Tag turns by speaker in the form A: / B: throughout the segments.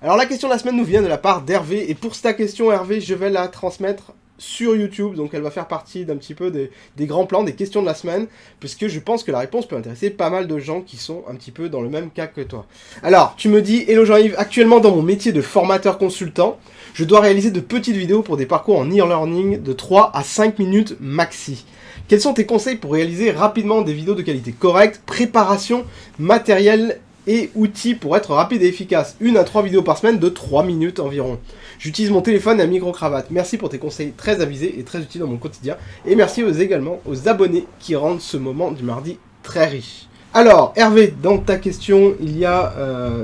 A: Alors la question de la semaine nous vient de la part d'Hervé, et pour ta question Hervé, je vais la transmettre sur YouTube, donc elle va faire partie d'un petit peu des grands plans, des questions de la semaine, puisque je pense que la réponse peut intéresser pas mal de gens qui sont un petit peu dans le même cas que toi. Alors, tu me dis, hello Jean-Yves, actuellement dans mon métier de formateur consultant, je dois réaliser de petites vidéos pour des parcours en e-learning de 3 à 5 minutes maxi. Quels sont tes conseils pour réaliser rapidement des vidéos de qualité correcte, préparation, matériel et outils pour être rapide et efficace? 1 à 3 vidéos par semaine de 3 minutes environ. J'utilise mon téléphone et un micro-cravate. Merci pour tes conseils très avisés et très utiles dans mon quotidien. Et merci également aux abonnés qui rendent ce moment du mardi très riche. Alors, Hervé, dans ta question, il y a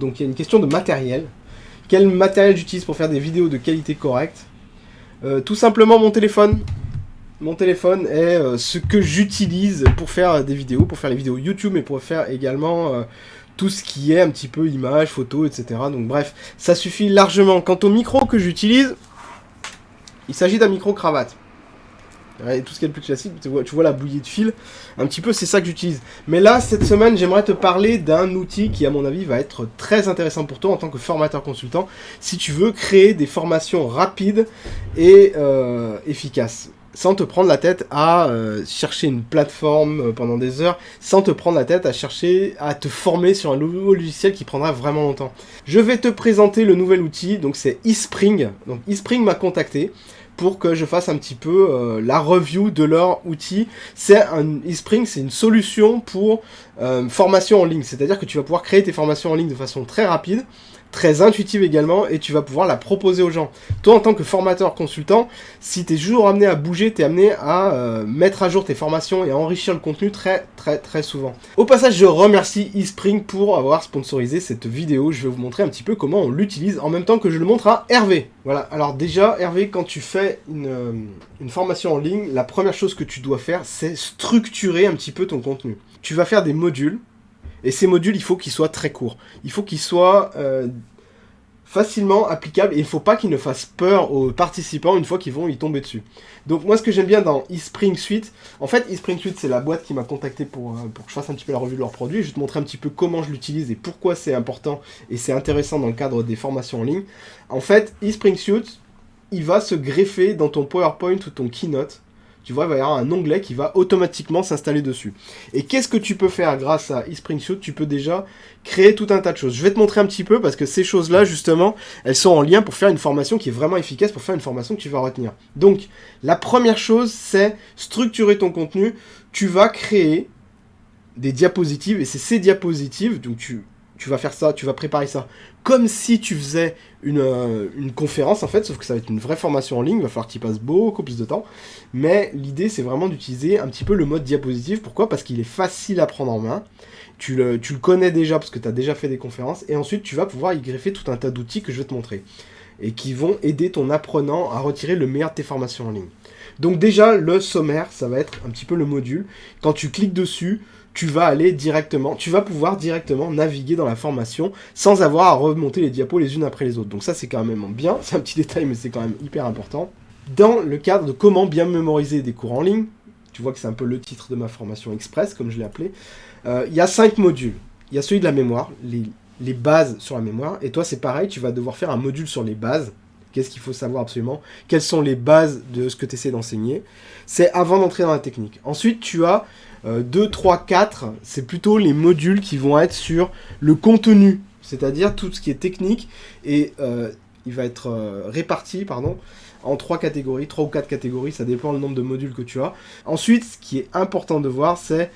A: une question de matériel. Quel matériel j'utilise pour faire des vidéos de qualité correcte? Tout simplement mon téléphone. Mon téléphone est ce que j'utilise pour faire des vidéos, pour faire les vidéos YouTube, mais pour faire également tout ce qui est un petit peu images, photos, etc. Donc bref, ça suffit largement. Quant au micro que j'utilise, il s'agit d'un micro-cravate. Et tout ce qui est le plus classique, tu vois la bouillie de fil, un petit peu c'est ça que j'utilise. Mais là, cette semaine, j'aimerais te parler d'un outil qui, à mon avis, va être très intéressant pour toi en tant que formateur consultant, si tu veux créer des formations rapides et efficaces. Sans te prendre la tête à chercher une plateforme pendant des heures, sans te prendre la tête à chercher à te former sur un nouveau logiciel qui prendra vraiment longtemps. Je vais te présenter le nouvel outil, donc c'est eSpring. Donc eSpring m'a contacté pour que je fasse un petit peu la review de leur outil. eSpring, c'est une solution pour formation en ligne, c'est-à-dire que tu vas pouvoir créer tes formations en ligne de façon très rapide, très intuitive également, et tu vas pouvoir la proposer aux gens. Toi, en tant que formateur consultant, si tu es toujours amené à bouger, tu es amené à mettre à jour tes formations et à enrichir le contenu très souvent. Au passage, je remercie eSpring pour avoir sponsorisé cette vidéo. Je vais vous montrer un petit peu comment on l'utilise en même temps que je le montre à Hervé. Voilà, alors déjà, Hervé, quand tu fais une formation en ligne, la première chose que tu dois faire, c'est structurer un petit peu ton contenu. Tu vas faire des modules. Et ces modules, il faut qu'ils soient très courts. Il faut qu'ils soient facilement applicables et il ne faut pas qu'ils ne fassent peur aux participants une fois qu'ils vont y tomber dessus. Donc moi, ce que j'aime bien dans eSpring Suite, en fait, eSpring Suite, c'est la boîte qui m'a contacté pour que je fasse un petit peu la revue de leurs produits. Je vais te montrer un petit peu comment je l'utilise et pourquoi c'est important et c'est intéressant dans le cadre des formations en ligne. En fait, eSpring Suite, il va se greffer dans ton PowerPoint ou ton Keynote. Tu vois, il va y avoir un onglet qui va automatiquement s'installer dessus. Et qu'est-ce que tu peux faire grâce à eSpring Suite? Tu peux déjà créer tout un tas de choses. Je vais te montrer un petit peu parce que ces choses-là, justement, elles sont en lien pour faire une formation qui est vraiment efficace, pour faire une formation que tu vas retenir. Donc, la première chose, c'est structurer ton contenu. Tu vas créer des diapositives et c'est ces diapositives, donc tu vas faire ça, tu vas préparer ça comme si tu faisais une conférence en fait, sauf que ça va être une vraie formation en ligne, il va falloir que tu y passes beaucoup plus de temps, mais l'idée c'est vraiment d'utiliser un petit peu le mode diapositive. Pourquoi? Parce qu'il est facile à prendre en main, tu le connais déjà parce que tu as déjà fait des conférences, et ensuite tu vas pouvoir y greffer tout un tas d'outils que je vais te montrer, et qui vont aider ton apprenant à retirer le meilleur de tes formations en ligne. Donc déjà, le sommaire, ça va être un petit peu le module. Quand tu cliques dessus, tu vas pouvoir directement naviguer dans la formation sans avoir à remonter les diapos les unes après les autres. Donc ça, c'est quand même bien. C'est un petit détail, mais c'est quand même hyper important. Dans le cadre de comment bien mémoriser des cours en ligne, tu vois que c'est un peu le titre de ma formation express, comme je l'ai appelé, il y a 5 modules. Il y a celui de la mémoire, les bases sur la mémoire. Et toi, c'est pareil, tu vas devoir faire un module sur les bases. Qu'est-ce qu'il faut savoir absolument? Quelles sont les bases de ce que tu essaies d'enseigner? C'est avant d'entrer dans la technique. Ensuite, tu as 2, 3, 4, c'est plutôt les modules qui vont être sur le contenu, c'est-à-dire tout ce qui est technique, et il va être réparti en 3 catégories, 3 ou 4 catégories, ça dépend le nombre de modules que tu as. Ensuite, ce qui est important de voir, c'est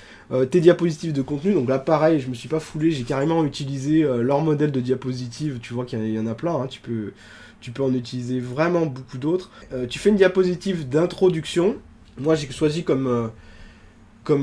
A: tes diapositives de contenu. Donc là, pareil, je me suis pas foulé, j'ai carrément utilisé leur modèle de diapositive. Tu vois qu'il y en a plein, hein, tu peux en utiliser vraiment beaucoup d'autres. Tu fais une diapositive d'introduction. Moi, j'ai choisi comme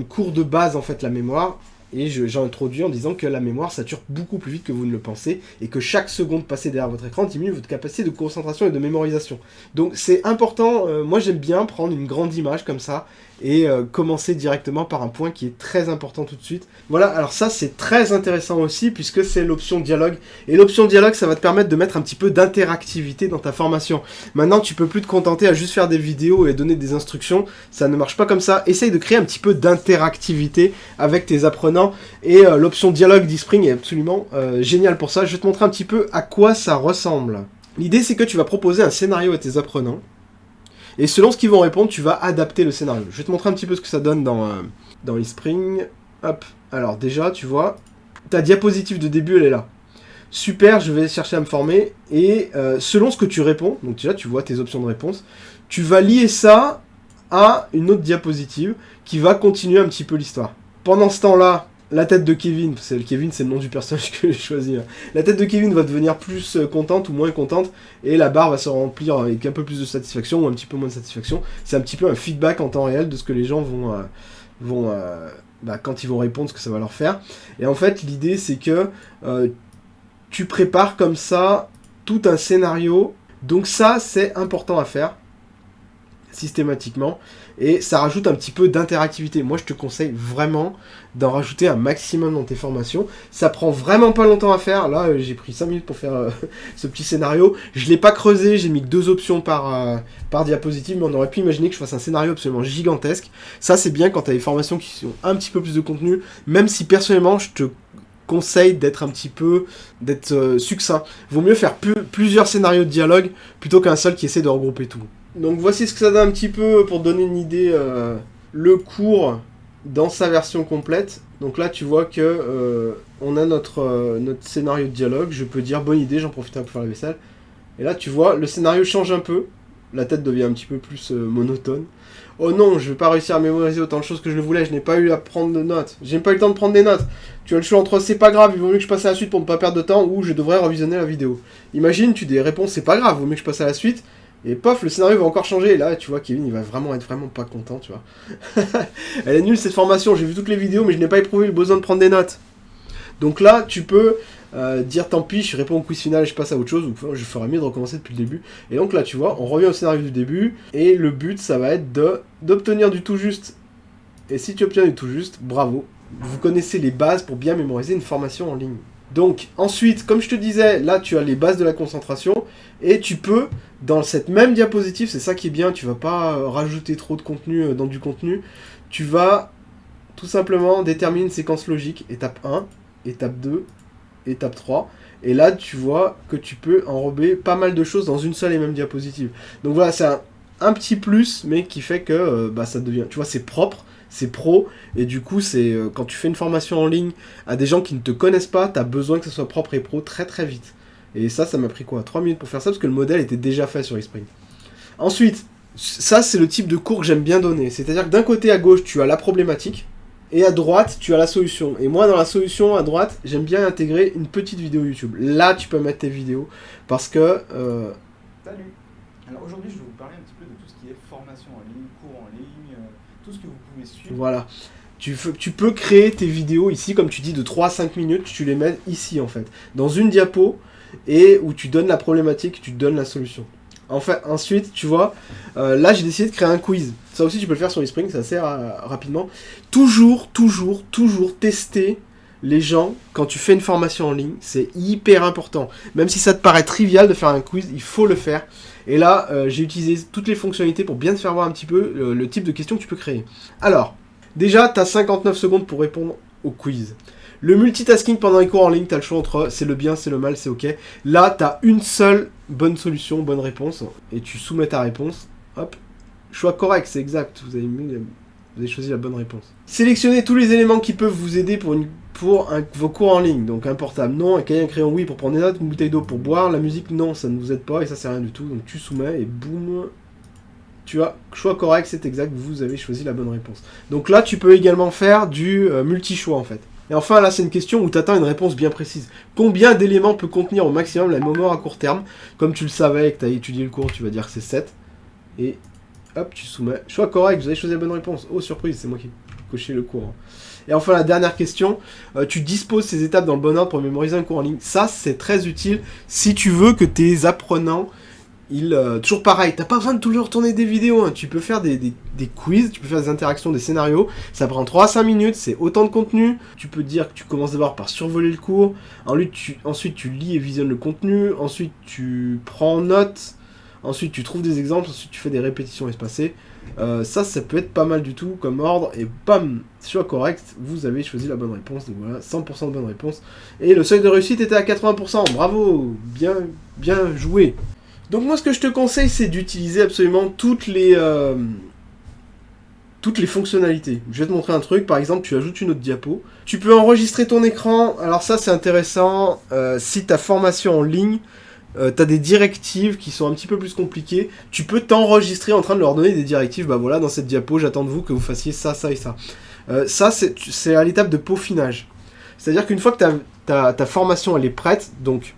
A: cours de base en fait la mémoire, et j'ai introduit en disant que la mémoire sature beaucoup plus vite que vous ne le pensez, et que chaque seconde passée derrière votre écran diminue votre capacité de concentration et de mémorisation. Donc c'est important, moi j'aime bien prendre une grande image comme ça, et commencer directement par un point qui est très important tout de suite. Voilà, alors ça c'est très intéressant aussi puisque c'est l'option dialogue. Et l'option dialogue, ça va te permettre de mettre un petit peu d'interactivité dans ta formation. Maintenant, tu peux plus te contenter à juste faire des vidéos et donner des instructions. Ça ne marche pas comme ça. Essaye de créer un petit peu d'interactivité avec tes apprenants. Et l'option dialogue d'eSpring est absolument géniale pour ça. Je vais te montrer un petit peu à quoi ça ressemble. L'idée, c'est que tu vas proposer un scénario à tes apprenants. Et selon ce qu'ils vont répondre, tu vas adapter le scénario. Je vais te montrer un petit peu ce que ça donne dans eSpring. Hop. Alors déjà, tu vois, ta diapositive de début, elle est là. Super, je vais chercher à me former. Et selon ce que tu réponds, donc déjà, tu vois tes options de réponse, tu vas lier ça à une autre diapositive qui va continuer un petit peu l'histoire. Pendant ce temps-là, la tête de Kevin, Kevin c'est le nom du personnage que j'ai choisi, hein. La tête de Kevin va devenir plus contente ou moins contente, et la barre va se remplir avec un peu plus de satisfaction ou un petit peu moins de satisfaction. C'est un petit peu un feedback en temps réel de ce que les gens vont quand ils vont répondre, ce que ça va leur faire. Et en fait, l'idée c'est que tu prépares comme ça tout un scénario, donc ça c'est important à faire systématiquement, et ça rajoute un petit peu d'interactivité. Moi je te conseille vraiment d'en rajouter un maximum dans tes formations. Ça prend vraiment pas longtemps à faire. Là j'ai pris 5 minutes pour faire ce petit scénario. Je l'ai pas creusé, j'ai mis que 2 options par diapositive, mais on aurait pu imaginer que je fasse un scénario absolument gigantesque. Ça c'est bien quand tu as des formations qui ont un petit peu plus de contenu, même si personnellement je te conseille d'être un petit peu succinct. Vaut mieux faire plusieurs scénarios de dialogue plutôt qu'un seul qui essaie de regrouper tout. Donc voici ce que ça donne un petit peu pour donner une idée, le cours dans sa version complète. Donc là tu vois que on a notre scénario de dialogue, je peux dire bonne idée, j'en profite un peu pour faire la vaisselle. Et là tu vois, le scénario change un peu, la tête devient un petit peu plus monotone. Oh non, je vais pas réussir à mémoriser autant de choses que je le voulais, je n'ai pas eu à prendre de notes. J'ai pas eu le temps de prendre des notes. Tu as le choix entre c'est pas grave, il vaut mieux que je passe à la suite pour ne pas perdre de temps, ou je devrais revisionner la vidéo. Imagine, tu des réponses c'est pas grave, il vaut mieux que je passe à la suite. Et pof, le scénario va encore changer, et là, tu vois, Kevin, il va vraiment être vraiment pas content, tu vois. Elle est nulle, cette formation, j'ai vu toutes les vidéos, mais je n'ai pas éprouvé le besoin de prendre des notes. Donc là, tu peux dire, tant pis, je réponds au quiz final et je passe à autre chose, ou je ferais mieux de recommencer depuis le début. Et donc là, tu vois, on revient au scénario du début, et le but, ça va être d'obtenir du tout juste. Et si tu obtiens du tout juste, bravo. Vous connaissez les bases pour bien mémoriser une formation en ligne. Donc, ensuite, comme je te disais, là, tu as les bases de la concentration, et tu peux, dans cette même diapositive, c'est ça qui est bien, tu vas pas rajouter trop de contenu dans du contenu, tu vas tout simplement déterminer une séquence logique, étape 1, étape 2, étape 3, et là, tu vois que tu peux enrober pas mal de choses dans une seule et même diapositive. Donc voilà, c'est un petit plus, mais qui fait que ça devient, tu vois, c'est propre, c'est pro, et du coup, c'est quand tu fais une formation en ligne à des gens qui ne te connaissent pas, tu as besoin que ce soit propre et pro très très vite. Et ça m'a pris quoi 3 minutes pour faire ça, parce que le modèle était déjà fait sur eSpring. Ensuite, ça c'est le type de cours que j'aime bien donner. C'est-à-dire que d'un côté à gauche, tu as la problématique, et à droite, tu as la solution. Et moi, dans la solution à droite, j'aime bien intégrer une petite vidéo YouTube. Là, tu peux mettre tes vidéos, parce que...
B: Salut. Alors aujourd'hui, je vais vous parler un petit peu de tout ce qui est formation en ligne, cours en ligne, tout ce que vous pouvez suivre.
A: Voilà. Tu peux créer tes vidéos ici, comme tu dis, de 3 à 5 minutes, tu les mets ici, en fait. Dans une diapo, et où tu donnes la problématique, tu donnes la solution. En fait, ensuite, tu vois, là, j'ai décidé de créer un quiz. Ça aussi, tu peux le faire sur eSpring, ça sert rapidement. Toujours tester les gens quand tu fais une formation en ligne. C'est hyper important. Même si ça te paraît trivial de faire un quiz, il faut le faire. Et là, j'ai utilisé toutes les fonctionnalités pour bien te faire voir un petit peu le type de questions que tu peux créer. Alors, déjà, tu as 59 secondes pour répondre au quiz. Le multitasking pendant les cours en ligne, tu as le choix entre c'est le bien, c'est le mal, c'est ok. Là, tu as une seule bonne solution, bonne réponse, et tu soumets ta réponse. Hop, choix correct, c'est exact, vous avez choisi la bonne réponse. Sélectionnez tous les éléments qui peuvent vous aider pour vos cours en ligne. Donc un portable, non, un cahier, un crayon, oui, pour prendre des notes, une bouteille d'eau pour boire, la musique, non, ça ne vous aide pas, et ça sert à rien du tout. Donc tu soumets, et boum, tu as choix correct, c'est exact, vous avez choisi la bonne réponse. Donc là, tu peux également faire du multi-choix, en fait. Et enfin, là, c'est une question où tu attends une réponse bien précise. Combien d'éléments peut contenir au maximum la mémoire à court terme? Comme tu le savais et que tu as étudié le cours, tu vas dire que c'est 7. Et hop, tu soumets. Choix correct, vous avez choisi la bonne réponse. Oh, surprise, c'est moi qui ai coché le cours. Et enfin, la dernière question, tu disposes ces étapes dans le bon ordre pour mémoriser un cours en ligne. Ça, c'est très utile si tu veux que tes apprenants toujours pareil, t'as pas besoin de toujours tourner des vidéos, hein. Tu peux faire des quiz, tu peux faire des interactions, des scénarios, ça prend 3 à 5 minutes, c'est autant de contenu, tu peux dire que tu commences d'abord par survoler le cours, ensuite tu lis et visionnes le contenu, ensuite tu prends note, ensuite tu trouves des exemples, ensuite tu fais des répétitions espacées. Ça peut être pas mal du tout comme ordre, et bam, choix correct, vous avez choisi la bonne réponse, donc voilà, 100% de bonne réponse. Et le seuil de réussite était à 80%, bravo, bien joué. Donc moi ce que je te conseille, c'est d'utiliser absolument toutes les fonctionnalités. Je vais te montrer un truc, par exemple tu ajoutes une autre diapo, tu peux enregistrer ton écran, alors ça c'est intéressant, si ta formation en ligne, t'as des directives qui sont un petit peu plus compliquées, tu peux t'enregistrer en train de leur donner des directives, bah voilà, dans cette diapo, j'attends de vous que vous fassiez ça, ça et ça. Ça, c'est à l'étape de peaufinage. C'est-à-dire qu'une fois que ta formation elle est prête, donc,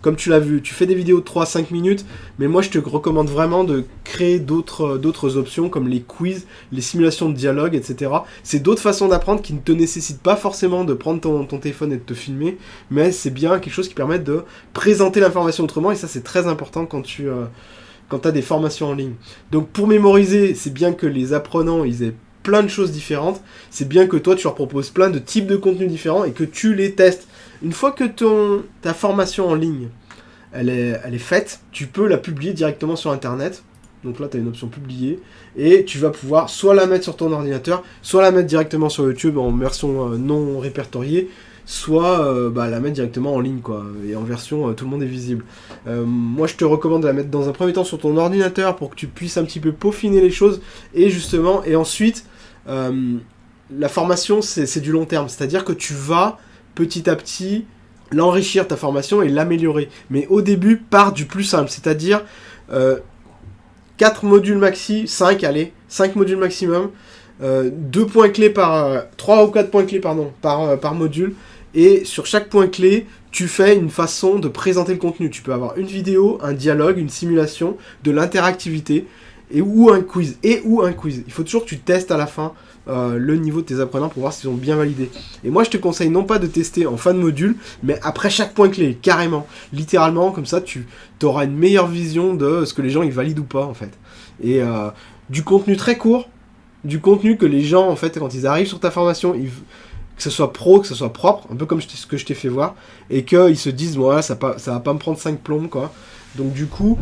A: comme tu l'as vu, tu fais des vidéos de 3 à 5 minutes, mais moi je te recommande vraiment de créer d'autres options, comme les quiz, les simulations de dialogue, etc. C'est d'autres façons d'apprendre qui ne te nécessitent pas forcément de prendre ton téléphone et de te filmer, mais c'est bien quelque chose qui permet de présenter l'information autrement, et ça c'est très important quand tu as des formations en ligne. Donc pour mémoriser, c'est bien que les apprenants ils aient plein de choses différentes, c'est bien que toi tu leur proposes plein de types de contenus différents et que tu les testes. Une fois que ta formation en ligne elle est faite, tu peux la publier directement sur internet. Donc là tu as une option publier et tu vas pouvoir soit la mettre sur ton ordinateur, soit la mettre directement sur YouTube en version non répertoriée, soit la mettre directement en ligne quoi, et en version tout le monde est visible. Moi je te recommande de la mettre dans un premier temps sur ton ordinateur pour que tu puisses un petit peu peaufiner les choses et ensuite la formation c'est du long terme, c'est-à-dire que tu vas petit à petit l'enrichir ta formation et l'améliorer. Mais au début, pars du plus simple, c'est-à-dire 4 modules maxi, 5 modules maximum, 2 points clés 3 ou 4 points clés par module, et sur chaque point clé, tu fais une façon de présenter le contenu. Tu peux avoir une vidéo, un dialogue, une simulation, de l'interactivité, ou un quiz. Il faut toujours que tu testes à la fin le niveau de tes apprenants pour voir s'ils ont bien validé. Et moi je te conseille non pas de tester en fin de module, mais après chaque point clé, carrément, littéralement, comme ça tu auras une meilleure vision de ce que les gens ils valident ou pas en fait. Et du contenu très court, du contenu que les gens en fait quand ils arrivent sur ta formation, que ce soit pro, que ce soit propre, un peu comme ce que je t'ai fait voir, et qu'ils se disent voilà, ça va pas me prendre 5 plombes quoi. Donc du coup,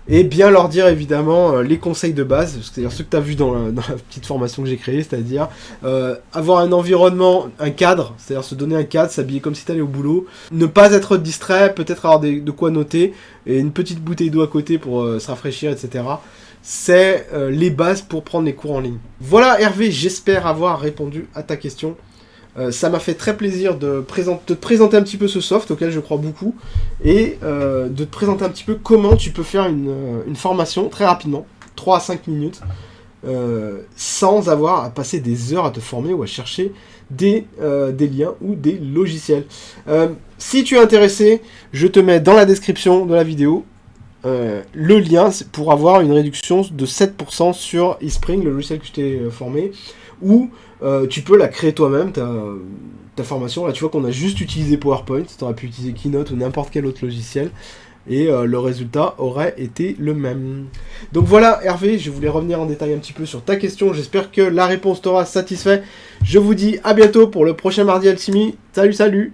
A: et bien leur dire évidemment les conseils de base, c'est-à-dire ceux que tu as vu dans la petite formation que j'ai créée, c'est-à-dire avoir un environnement, un cadre, c'est-à-dire se donner un cadre, s'habiller comme si tu allais au boulot, ne pas être distrait, peut-être avoir de quoi noter, et une petite bouteille d'eau à côté pour se rafraîchir, etc. C'est les bases pour prendre les cours en ligne. Voilà Hervé, j'espère avoir répondu à ta question. Ça m'a fait très plaisir de te présenter un petit peu ce soft auquel je crois beaucoup et de te présenter un petit peu comment tu peux faire une formation très rapidement, 3 à 5 minutes, sans avoir à passer des heures à te former ou à chercher des liens ou des logiciels. Si tu es intéressé, je te mets dans la description de la vidéo le lien pour avoir une réduction de 7% sur eSpring, le logiciel que je t'ai formé, ou tu peux la créer toi-même, ta formation. Là, tu vois qu'on a juste utilisé PowerPoint, tu aurais pu utiliser Keynote ou n'importe quel autre logiciel, et le résultat aurait été le même. Donc voilà Hervé, je voulais revenir en détail un petit peu sur ta question, j'espère que la réponse t'aura satisfait. Je vous dis à bientôt pour le prochain Mardi Alchimie. Salut